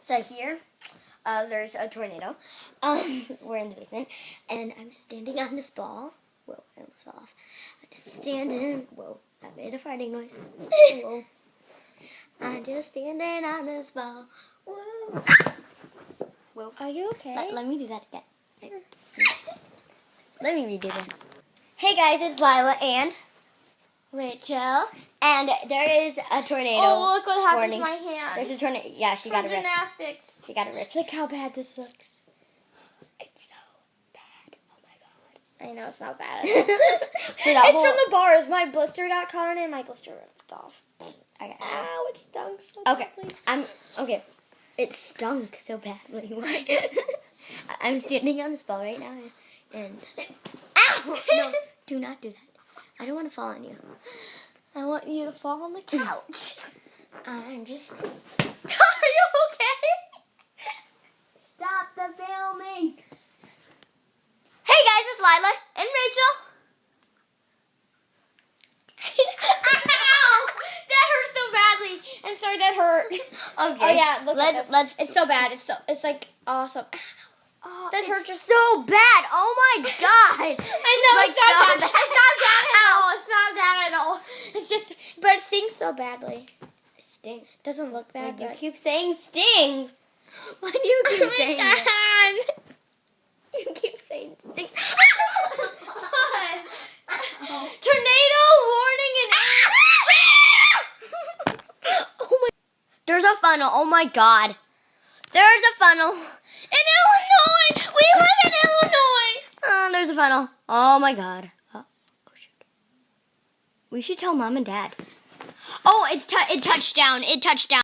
So here, there's a tornado. We're in the basement, and I'm standing on this ball. Whoa, I almost fell off. I'm just standing. Whoa, I made a farting noise. Whoa. I'm just standing on this ball. Whoa. Whoa. Are you okay? Let me do that again. Let me redo this. Hey guys, it's Lila and Rachel. And there is a tornado. Oh, look what happened warning. to my hand. There's a tornado. Yeah, she got it ripped. Gymnastics. She got it ripped. Look how bad this looks. It's so bad. Oh my god. I know, it's not bad. It's It's from the bars. My blister got caught on it and my blister ripped off. Okay. Ow, it stung so Okay. badly. Okay. It stunk so badly. I'm standing on this ball right now and ow! No, do not do that. I don't want to fall on you. I want you to fall on the couch. I'm just... Are you okay? Stop the filming. Hey guys, it's Lila and Rachel. Ow! That hurt so badly. I'm sorry, that hurt. Okay. Oh yeah, look at this. Let's. It's so bad. It's like awesome. Oh, That hurt it's just so bad. Oh my god. I know, Like, it's not so bad. bad. It's not bad at all. It's not bad at all. It's just, but it stings so badly. It stinks. Doesn't look bad, You but... keep saying stings. Why do you keep saying that? that? You keep saying stings. Tornado warning and... Oh my. There's a funnel. Oh my god. There's a funnel. In Illinois! We live in Illinois! There's a funnel. Oh my god. Oh shoot. We should tell Mom and Dad. Oh, it touched down. It touched down.